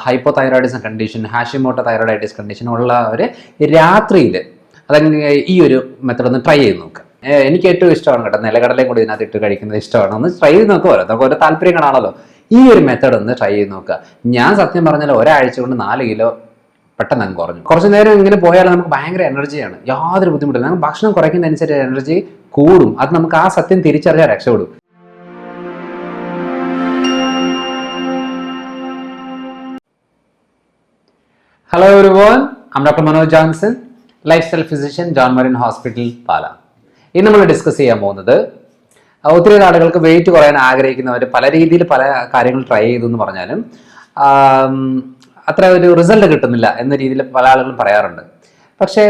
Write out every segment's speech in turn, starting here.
Hypothyroidism condition, Hashimoto thyroiditis condition ഉള്ളവർ രാത്രിയിൽ അതല്ലെങ്കിൽ ഈ ഒരു മെത്തഡ് ഒന്ന് ട്രൈ ചെയ്ത് നോക്കുക. എനിക്ക് ഏറ്റവും ഇഷ്ടമാണ് കേട്ടോ, നിലക്കടലയും കൂടി ഇതിനകത്ത് ഇട്ട് കഴിക്കുന്നത് ഇഷ്ടമാണ്. ഒന്ന് ട്രൈ ചെയ്ത് നോക്കുമല്ലോ, നമുക്ക് ഓരോ താല്പര്യങ്ങളാണല്ലോ. ഈ ഒരു മെത്തഡ് ഒന്ന് ട്രൈ ചെയ്ത് നോക്കുക. ഞാൻ സത്യം പറഞ്ഞാൽ ഒരാഴ്ച കൊണ്ട് 4 കിലോ പെട്ടെന്ന് അങ്ങ് കുറഞ്ഞു. കുറച്ച് നേരം ഇങ്ങനെ പോയാൽ നമുക്ക് ഭയങ്കര എനർജിയാണ്, യാതൊരു ബുദ്ധിമുട്ടില്ല. നമുക്ക് ഭക്ഷണം കുറയ്ക്കുന്നതനുസരിച്ച് എനർജി കൂടും. അത് നമുക്ക് ആ സത്യം തിരിച്ചറിയാൻ രക്ഷപ്പെടും. Hello everyone, I'm Dr. Manoj Johnson, lifestyle physician, John Marine Hospital, Pala. ഇന്ന് നമ്മൾ ഡിസ്കസ് ചെയ്യാൻ പോകുന്നത്, ഒത്തിരി ആളുകൾക്ക് വെയിറ്റ് കുറയാൻ ആഗ്രഹിക്കുന്നവർ പല രീതിയിൽ പല കാര്യങ്ങൾ ട്രൈ ചെയ്തു എന്ന് പറഞ്ഞാലും അത്ര ഒരു റിസൾട്ട് കിട്ടുന്നില്ല എന്ന രീതിയിൽ പല ആളുകളും പറയാറുണ്ട്. പക്ഷേ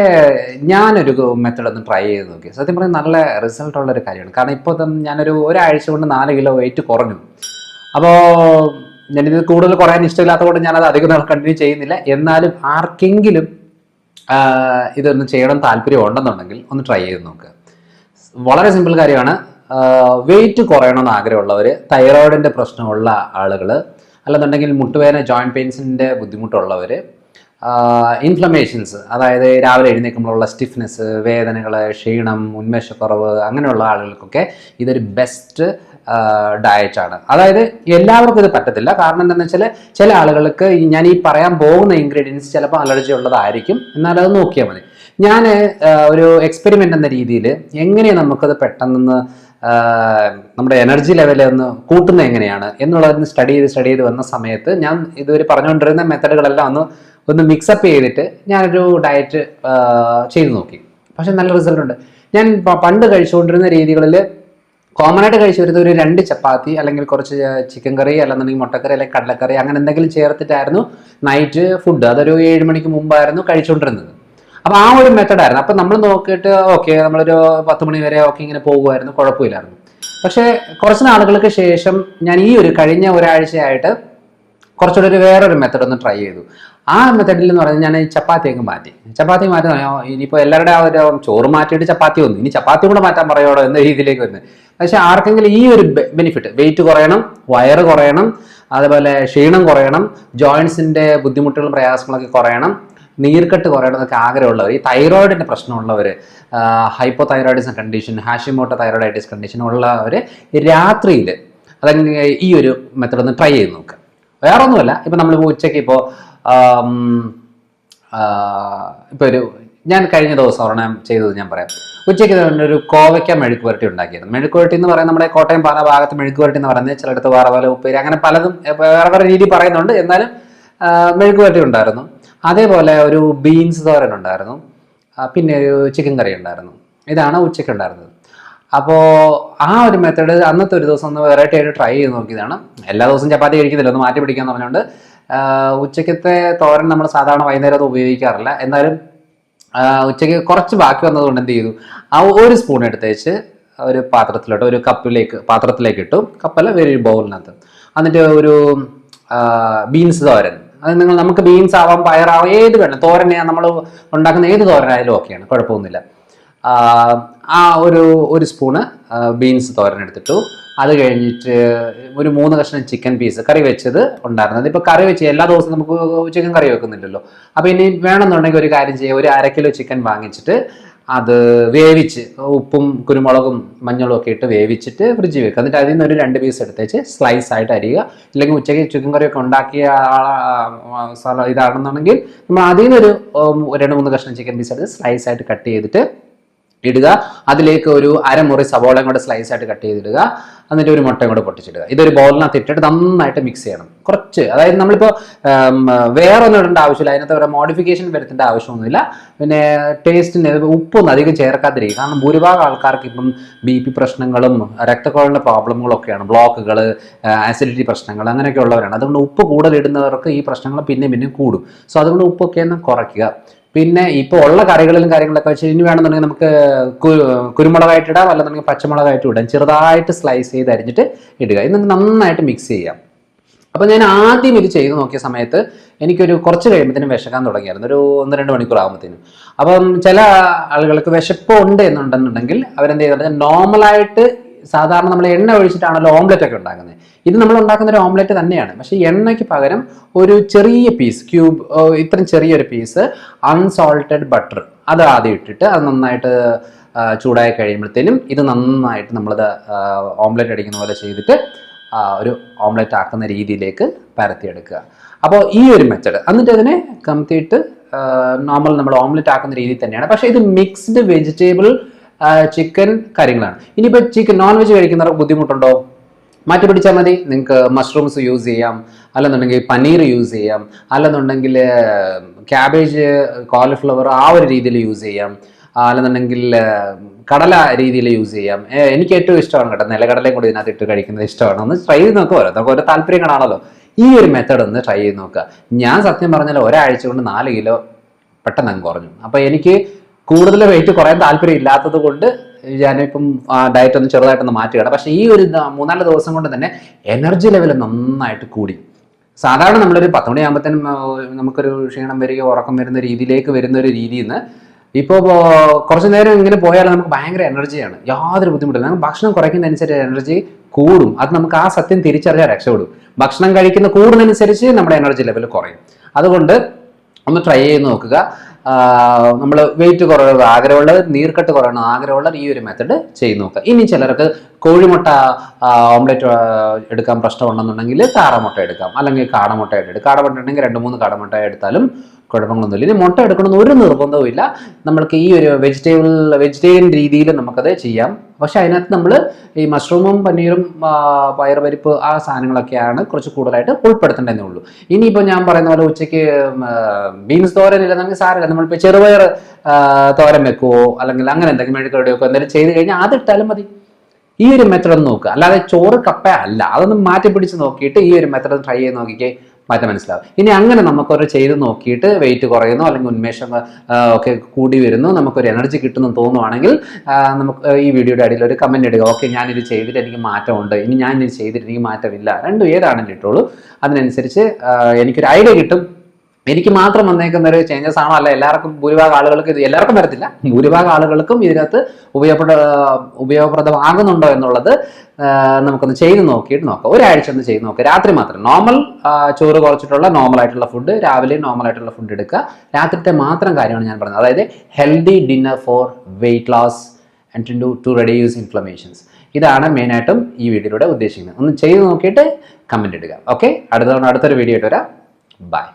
ഞാനൊരു മെത്തഡ് ഒന്ന് ട്രൈ ചെയ്ത് നോക്കി. സത്യം പറഞ്ഞാൽ നല്ല റിസൾട്ടുള്ളൊരു കാര്യമാണ്. കാരണം ഇപ്പോൾ ഞാനൊരു ഒരാഴ്ച കൊണ്ട് 4 കിലോ വെയിറ്റ് കുറഞ്ഞു. അപ്പോൾ ഞാനിത് കൂടുതൽ കുറയാൻ ഇഷ്ടമില്ലാത്തതുകൊണ്ട് ഞാനത് അധികം നാൾ കണ്ടിന്യൂ ചെയ്യുന്നില്ല. എന്നാലും ആർക്കെങ്കിലും ഇതൊന്ന് ചെയ്യണം താല്പര്യം ഉണ്ടെന്നുണ്ടെങ്കിൽ ഒന്ന് ട്രൈ ചെയ്ത് നോക്കുക. വളരെ സിമ്പിൾ കാര്യമാണ്. വെയിറ്റ് കുറയണമെന്ന് ആഗ്രഹമുള്ളവർ, തൈറോയിഡിൻ്റെ പ്രശ്നമുള്ള ആളുകൾ, അല്ലെന്നുണ്ടെങ്കിൽ മുട്ടുവേദന ജോയിൻറ്റ് പെയിൻസിൻ്റെ ബുദ്ധിമുട്ടുള്ളവർ, ഇൻഫ്ലമേഷൻസ്, അതായത് രാവിലെ എഴുന്നേൽക്കുമ്പോഴുള്ള സ്റ്റിഫ്നെസ്, വേദനകൾ, ക്ഷീണം, ഉന്മേഷക്കുറവ്, അങ്ങനെയുള്ള ആളുകൾക്കൊക്കെ ഇതൊരു ബെസ്റ്റ് ഡയറ്റാണ്. അതായത് എല്ലാവർക്കും ഇത് പറ്റത്തില്ല. കാരണം എന്താണെന്ന് വെച്ചാൽ ചില ആളുകൾക്ക് ഞാൻ ഈ പറയാൻ പോകുന്ന ഇൻഗ്രീഡിയൻസ് ചിലപ്പോൾ അലർജി ഉള്ളതായിരിക്കും. എന്നാലും അത് നോക്കിയാൽ മതി. ഞാൻ ഒരു എക്സ്പെരിമെൻ്റ് എന്ന രീതിയിൽ എങ്ങനെയാണ് നമുക്കത് പെട്ടെന്ന് നമ്മുടെ എനർജി ലെവലിൽ ഒന്ന് കൂട്ടുന്നത് എങ്ങനെയാണ് എന്നുള്ളതൊന്ന് സ്റ്റഡി ചെയ്ത് വന്ന സമയത്ത് ഞാൻ ഇതുവരെ പറഞ്ഞുകൊണ്ടിരുന്ന മെത്തഡുകളെല്ലാം ഒന്ന് മിക്സപ്പ് ചെയ്തിട്ട് ഞാനൊരു ഡയറ്റ് ചെയ്ത് നോക്കി. പക്ഷെ നല്ല റിസൾട്ട് ഉണ്ട്. ഞാൻ പണ്ട് കഴിച്ചുകൊണ്ടിരുന്ന രീതികളിൽ കോമൺ ആയിട്ട് കഴിച്ചു വരുന്നത് ഒരു 2 ചപ്പാത്തി അല്ലെങ്കിൽ കുറച്ച് ചിക്കൻ കറി, അല്ലെന്നുണ്ടെങ്കിൽ മുട്ടക്കറി അല്ലെങ്കിൽ കടലക്കറി, അങ്ങനെ എന്തെങ്കിലും ചേർത്തിട്ടായിരുന്നു നൈറ്റ് ഫുഡ്. അതൊരു 7 മണിക്ക് മുമ്പായിരുന്നു കഴിച്ചുകൊണ്ടിരുന്നത്. അപ്പോൾ ആ ഒരു മെത്തഡായിരുന്നു. അപ്പം നമ്മൾ നോക്കിയിട്ട് ഓക്കെ, നമ്മളൊരു 10 മണി വരെ ഓക്കെ ഇങ്ങനെ പോകുമായിരുന്നു, കുഴപ്പമില്ലായിരുന്നു. പക്ഷേ കുറച്ച് നാളുകൾക്ക് ശേഷം ഞാൻ ഈ ഒരു കഴിഞ്ഞ ഒരാഴ്ചയായിട്ട് കുറച്ചുകൂടി വേറൊരു മെത്തഡ് ഒന്ന് ട്രൈ ചെയ്തു. ആ മെത്തഡിൽ എന്ന് പറഞ്ഞാൽ ഞാൻ ചപ്പാത്തി മാറ്റി ഇനിയിപ്പോൾ എല്ലാവരുടെ ആ ഒരു ചോറ് മാറ്റിയിട്ട് ചപ്പാത്തി വന്നു, ഇനി ചപ്പാത്തി കൂടെ മാറ്റാൻ പറയോടോ എന്ന രീതിയിലേക്ക് വരുന്നത്. പക്ഷെ ആർക്കെങ്കിലും ഈ ഒരു ബെനിഫിറ്റ്, വെയിറ്റ് കുറയണം, വയറ് കുറയണം, അതുപോലെ ക്ഷീണം കുറയണം, ജോയിൻസിൻ്റെ ബുദ്ധിമുട്ടുകളും പ്രയാസങ്ങളൊക്കെ കുറയണം, നീർക്കെട്ട് കുറയണം എന്നൊക്കെ ആഗ്രഹമുള്ളവർ, ഈ തൈറോയിഡിൻ്റെ പ്രശ്നമുള്ളവർ, hypothyroidism condition, Hashimoto thyroiditis condition ഉള്ളവർ രാത്രിയിൽ അതല്ലെങ്കിൽ ഈ ഒരു മെത്തഡ് ഒന്ന് ട്രൈ ചെയ്ത് നോക്കുക. വേറെ ഒന്നുമല്ല, ഇപ്പം നമ്മളിപ്പോൾ ഉച്ചയ്ക്ക് ഇപ്പോൾ ഞാൻ കഴിഞ്ഞ ദിവസം ഒരെണ്ണം ചെയ്തത് ഞാൻ പറയാം. ഉച്ചയ്ക്ക് ഒരു കോവയ്ക്ക മെഴുക്ക് പുരട്ടി ഉണ്ടാക്കിയിരുന്നു. മെഴുക്ക് പുരട്ടി എന്ന് പറയുന്നത് നമ്മുടെ കോട്ടയം പാല ഭാഗത്ത് മെഴുക്ക് പുരട്ടി എന്ന് പറയുന്നത്, ചിലയിടത്ത് വേറെ ഉപ്പേരി, അങ്ങനെ പലതും വേറെ രീതി പറയുന്നുണ്ട്. എന്നാലും മെഴുക്ക് പുരട്ടി ഉണ്ടായിരുന്നു. അതേപോലെ ഒരു ബീൻസ് തോരൻ ഉണ്ടായിരുന്നു. പിന്നെ ഒരു ചിക്കൻ കറി ഉണ്ടായിരുന്നു. ഇതാണ് ഉച്ചയ്ക്ക് ഉണ്ടായിരുന്നത്. അപ്പോൾ ആ ഒരു മെത്തേഡ് അന്നത്തെ ഒരു ദിവസം ഒന്ന് വെറൈറ്റി ആയിട്ട് ട്രൈ ചെയ്ത് നോക്കിയതാണ്. എല്ലാ ദിവസവും ചപ്പാത്തി കഴിക്കുന്നില്ല, ഒന്ന് മാറ്റി പിടിക്കാന്ന് പറഞ്ഞുകൊണ്ട് ഉച്ചയ്ക്കത്തെ തോരൻ നമ്മൾ സാധാരണ വൈകുന്നേരം അത് ഉപയോഗിക്കാറില്ല. എന്നാലും ഉച്ചയ്ക്ക് കുറച്ച് ബാക്കി വന്നതുകൊണ്ട് എന്ത് ചെയ്തു, ആ ഒരു സ്പൂൺ എടുത്തേച്ച് ഒരു പാത്രത്തിലോട്ട്, ഒരു പാത്രത്തിലേക്ക് ഇട്ടു. കപ്പല്ല, വേറെ ഒരു ബൗളിനകത്ത്. എന്നിട്ട് ഒരു ബീൻസ് തോരൻ, അത് നമുക്ക് ബീൻസ് ആവാം, പയറാവാം, ഏത് വേണം, തോരനെ നമ്മൾ ഉണ്ടാക്കുന്ന ഏത് തോരനായാലും ഓക്കെയാണ്, കുഴപ്പമൊന്നുമില്ല. ആ ഒരു സ്പൂണ് ബീൻസ് തോരൻ എടുത്തിട്ടു. അത് കഴിഞ്ഞിട്ട് ഒരു 3 കഷ്ണം ചിക്കൻ പീസ് കറി വെച്ചത് ഉണ്ടായിരുന്നത്. ഇപ്പോൾ കറി വെച്ച് എല്ലാ ദിവസവും നമുക്ക് ചിക്കൻ കറി വെക്കുന്നില്ലല്ലോ. അപ്പോൾ ഇനി വേണമെന്നുണ്ടെങ്കിൽ ഒരു കാര്യം ചെയ്യുക, ഒരു 1/2 കിലോ ചിക്കൻ വാങ്ങിച്ചിട്ട് അത് വേവിച്ച് ഉപ്പും കുരുമുളകും മഞ്ഞളും ഒക്കെ ഇട്ട് വേവിച്ചിട്ട് ഫ്രിഡ്ജിൽ വെക്കുക. എന്നിട്ട് അതിൽ നിന്ന് ഒരു 2 പീസ് എടുത്തേച്ച് സ്ലൈസ് ആയിട്ട് അരിയുക. ഇല്ലെങ്കിൽ ഉച്ചയ്ക്ക് ചിക്കൻ കറിയൊക്കെ ഉണ്ടാക്കിയ ഇതാണെന്നുണ്ടെങ്കിൽ നമ്മൾ അതിൽ നിന്നൊരു 2-3 കഷ്ണം ചിക്കൻ പീസ് എടുത്ത് സ്ലൈസ് ആയിട്ട് കട്ട് ചെയ്തിട്ട് ഇടുക. അതിലേക്ക് ഒരു 1/2 മുറി സവോളയും കൂടെ സ്ലൈസ് ആയിട്ട് കട്ട് ചെയ്തിടുക. എന്നിട്ട് ഒരു മുട്ടയും കൂടെ പൊട്ടിച്ചിടുക. ഇതൊരു ബൗളിനകത്ത് ഇട്ടിട്ട് നന്നായിട്ട് മിക്സ് ചെയ്യണം. കുറച്ച്, അതായത് നമ്മളിപ്പോൾ വേറെ ഒന്നും ഇടേണ്ട ആവശ്യമില്ല, അതിനകത്ത് ഒരു മോഡിഫിക്കേഷൻ വരുത്തേണ്ട ആവശ്യമൊന്നുമില്ല. പിന്നെ ടേസ്റ്റിന് ഉപ്പൊന്നും അധികം ചേർക്കാതിരിക്കുക. കാരണം ഭൂരിഭാഗം ആൾക്കാർക്ക് ഇപ്പം BP പ്രശ്നങ്ങളും രക്തക്കുഴലിൻ്റെ പ്രോബ്ലങ്ങളും ഒക്കെയാണ്, ബ്ലോക്കുകൾ, ആസിഡിറ്റി പ്രശ്നങ്ങൾ, അങ്ങനെയൊക്കെ ഉള്ളവരാണ്. അതുകൊണ്ട് ഉപ്പ് കൂടുതൽ ഇടുന്നവർക്ക് ഈ പ്രശ്നങ്ങൾ പിന്നെ കൂടും. സോ അതുകൊണ്ട് ഉപ്പൊക്കെ ഒന്ന് കുറയ്ക്കുക. പിന്നെ ഇപ്പോൾ ഉള്ള കറികളിലും കാര്യങ്ങളൊക്കെ വെച്ച് ഇനി വേണമെന്നുണ്ടെങ്കിൽ നമുക്ക് കുരുമുളകായിട്ട് ഇടാം, അല്ലെന്നുണ്ടെങ്കിൽ പച്ചമുളകായിട്ട് ഇടാം. ചെറുതായിട്ട് സ്ലൈസ് ചെയ്ത് അരിഞ്ഞിട്ട് ഇടുക. എന്നിട്ട് നന്നായിട്ട് മിക്സ് ചെയ്യാം. അപ്പോൾ ഞാൻ ആദ്യം ഇത് ചെയ്ത് നോക്കിയ സമയത്ത് എനിക്കൊരു കുറച്ച് കഴിയുമ്പോഴത്തേനും വിശക്കാൻ തുടങ്ങിയായിരുന്നു, ഒരു 1-2 മണിക്കൂർ ആകുമ്പോഴത്തേനും. അപ്പം ചില ആളുകൾക്ക് വിശപ്പ് ഉണ്ട് എന്നുണ്ടെന്നുണ്ടെങ്കിൽ അവരെന്ത് ചെയ്തിട്ട് നോർമലായിട്ട് സാധാരണ നമ്മൾ എണ്ണ ഒഴിച്ചിട്ടാണല്ലോ ഓംലെറ്റ് ഒക്കെ ഉണ്ടാക്കുന്നത്. ഇത് നമ്മൾ ഉണ്ടാക്കുന്ന ഒരു ഓംലെറ്റ് തന്നെയാണ്, പക്ഷേ എണ്ണയ്ക്ക് പകരം ഒരു ചെറിയ പീസ് ക്യൂബ്, ഇത്രയും ചെറിയൊരു പീസ് അൺസോൾട്ടഡ് ബട്ടർ അത് ആദ്യം ഇട്ടിട്ട് അത് നന്നായിട്ട് ചൂടായി കഴിയുമ്പോഴത്തേനും ഇത് നന്നായിട്ട് നമ്മളത് ഓംലെറ്റ് അടിക്കുന്ന പോലെ ചെയ്തിട്ട് ഒരു ഓംലെറ്റ് ആക്കുന്ന രീതിയിലേക്ക് പരത്തിയെടുക്കുക. അപ്പോൾ ഈ ഒരു മെത്തേഡ് എന്നിട്ട് അതിനെ കമത്തിയിട്ട് നോർമൽ നമ്മൾ ഓംലെറ്റ് ആക്കുന്ന രീതിയിൽ തന്നെയാണ്. പക്ഷേ ഇത് മിക്സ്ഡ് വെജിറ്റബിൾ ചിക്കൻ കാര്യങ്ങളാണ്. ഇനിയിപ്പോൾ ചിക്കൻ നോൺ വെജ് കഴിക്കുന്നവർക്ക് ബുദ്ധിമുട്ടുണ്ടോ? മാറ്റി പിടിച്ചാൽ മതി. നിങ്ങൾക്ക് മഷ്റൂംസ് യൂസ് ചെയ്യാം, അല്ലെന്നുണ്ടെങ്കിൽ പനീർ യൂസ് ചെയ്യാം, അല്ലെന്നുണ്ടെങ്കിൽ ക്യാബേജ്, കോളിഫ്ലവർ ആ ഒരു രീതിയിൽ യൂസ് ചെയ്യാം, അല്ലെന്നുണ്ടെങ്കിൽ കടല രീതിയിൽ യൂസ് ചെയ്യാം. എനിക്ക് ഏറ്റവും ഇഷ്ടമാണ് കേട്ടോ നിലക്കടലയും കൂടി ഇതിനകത്ത് ഇട്ട് കഴിക്കുന്നത് ഇഷ്ടമാണ്. ഒന്ന് ട്രൈ ചെയ്ത് നോക്കുക. നമുക്ക് ഓരോ താല്പര്യങ്ങളാണല്ലോ. ഈ ഒരു മെത്തേഡ് ഒന്ന് ട്രൈ ചെയ്ത് നോക്കുക. ഞാൻ സത്യം പറഞ്ഞാൽ ഒരാഴ്ച കൊണ്ട് 4 കിലോ പെട്ടെന്ന് അങ്ങ് കുറഞ്ഞു. അപ്പോൾ എനിക്ക് കൂടുതൽ വെയിറ്റ് കുറയാൻ താല്പര്യം ഇല്ലാത്തത് കൊണ്ട് ഞാനിപ്പം ഡയറ്റ് ഒന്ന് ചെറുതായിട്ടൊന്ന് മാറ്റുകയാണ്. പക്ഷേ ഈ ഒരു 3-4 ദിവസം കൊണ്ട് തന്നെ എനർജി ലെവൽ നന്നായിട്ട് കൂടി. സാധാരണ നമ്മളൊരു 10 മണിയാകുമ്പോഴത്തേനും നമുക്കൊരു ക്ഷീണം വരികയോ ഉറക്കം വരുന്ന രീതിയിലേക്ക് വരുന്ന ഒരു രീതിയിൽ നിന്ന് ഇപ്പോൾ കുറച്ച് നേരം ഇങ്ങനെ പോയാൽ നമുക്ക് ഭയങ്കര എനർജിയാണ്, യാതൊരു ബുദ്ധിമുട്ടില്ല. നമുക്ക് ഭക്ഷണം കുറയ്ക്കുന്നതനുസരിച്ച് എനർജി കൂടും. അത് നമുക്ക് ആ സത്യം തിരിച്ചറിയാൻ രക്ഷപ്പെടും. ഭക്ഷണം കഴിക്കുന്ന കൂടുന്നതനുസരിച്ച് നമ്മുടെ എനർജി ലെവൽ കുറയും. അതുകൊണ്ട് ഒന്ന് ട്രൈ ചെയ്ത് നോക്കുക. നമ്മൾ വെയിറ്റ് കുറവ് ആഗ്രഹമുള്ളത്, നീർക്കെട്ട് കുറയണം ആഗ്രഹമുള്ളത് ഈ ഒരു മെത്തഡ് ചെയ്ത് നോക്കുക. ഇനി ചിലർക്ക് കോഴിമുട്ട ഓംലെറ്റ് എടുക്കാൻ പ്രശ്നമുണ്ടെന്നുണ്ടെങ്കിൽ താറാമുട്ട എടുക്കാം, അല്ലെങ്കിൽ കാടമുട്ട എടുക്കാം. കാടമുട്ട ഉണ്ടെങ്കിൽ 2-3 കാടമുട്ട എടുത്താലും കുഴപ്പങ്ങളൊന്നുമില്ല. ഇനി മുട്ട എടുക്കണമെന്ന് ഒരു നിർബന്ധവും ഇല്ല. നമ്മൾക്ക് ഈ ഒരു വെജിറ്റേറിയൻ രീതിയിൽ നമുക്കത് ചെയ്യാം. പക്ഷെ അതിനകത്ത് നമ്മൾ ഈ മഷ്റൂമും പനീറും പയറുപരിപ്പ് ആ സാധനങ്ങളൊക്കെയാണ് കുറച്ച് കൂടുതലായിട്ട് ഉൾപ്പെടുത്തേണ്ടതേ ഉള്ളൂ. ഇനിയിപ്പോൾ ഞാൻ പറയുന്ന പോലെ ഉച്ചയ്ക്ക് ബീൻസ് തോരൻ ഇല്ലെന്നെങ്കിൽ സാരമില്ല, നമ്മളിപ്പോൾ ചെറുപയർ തോരൻ വെക്കുവോ അല്ലെങ്കിൽ അങ്ങനെ എന്തെങ്കിലും മെഴുക്കടി വെക്കുമോ എന്തെങ്കിലും ചെയ്ത് കഴിഞ്ഞാൽ അതിട്ടാലും മതി. ഈ ഒരു മെത്തഡ് ഒന്ന് നോക്കുക. അല്ലാതെ ചോറ് കപ്പ അല്ല, അതൊന്ന് മാറ്റി പിടിച്ച് നോക്കിയിട്ട് ഈ ഒരു മെത്തഡ് ട്രൈ ചെയ്ത് നോക്കിക്കേ, മാറ്റം മനസ്സിലാവും. ഇനി അങ്ങനെ നമുക്കൊരു ചെയ്ത് നോക്കിയിട്ട് വെയിറ്റ് കുറയുന്നു അല്ലെങ്കിൽ ഉന്മേഷം ഒക്കെ കൂടി വരുന്നു, നമുക്കൊരു എനർജി കിട്ടുന്നു തോന്നുവാണെങ്കിൽ നമുക്ക് ഈ വീഡിയോയുടെ അടിയിൽ ഒരു കമൻറ്റ് ഇടുക. ഓക്കെ, ഞാനിത് ചെയ്തിട്ട് എനിക്ക് മാറ്റമുണ്ട്, ഇനി ഞാനിത് ചെയ്തിട്ട് എനിക്ക് മാറ്റമില്ല, രണ്ടും ഏതാണെങ്കിലും ഇട്ടുള്ളൂ. അതിനനുസരിച്ച് എനിക്കൊരു ഐഡിയ കിട്ടും. എനിക്ക് മാത്രം വന്നേക്കുന്ന ഒരു ചേഞ്ചസ് ആണോ അല്ല എല്ലാവർക്കും ഭൂരിഭാഗം ആളുകൾക്ക് ഇത് എല്ലാവർക്കും വരത്തില്ല, ഭൂരിഭാഗം ആളുകൾക്കും ഇതിനകത്ത് ഉപയോഗപ്രദമാകുന്നുണ്ടോ എന്നുള്ളത് നമുക്കൊന്ന് ചെയ്ത് നോക്കിയിട്ട് നോക്കാം. ഒരാഴ്ച ഒന്ന് ചെയ്ത് നോക്കുക. രാത്രി മാത്രം നോർമൽ ചോറ് കുറച്ചിട്ടുള്ള നോർമൽ ആയിട്ടുള്ള ഫുഡ്, രാവിലെ നോർമൽ ആയിട്ടുള്ള ഫുഡ് എടുക്കുക. രാത്രിത്തെ മാത്രം കാര്യമാണ് ഞാൻ പറഞ്ഞത്. അതായത് healthy dinner for weight loss and to reduce inflammations. ഇതാണ് മെയിനായിട്ടും ഈ വീഡിയോയിലൂടെ ഉദ്ദേശിക്കുന്നത്. ഒന്ന് ചെയ്ത് നോക്കിയിട്ട് കമൻറ്റ് ഇടുക. ഓക്കെ, അടുത്തൊരു വീഡിയോ ആയിട്ട് വരാം. ബൈ.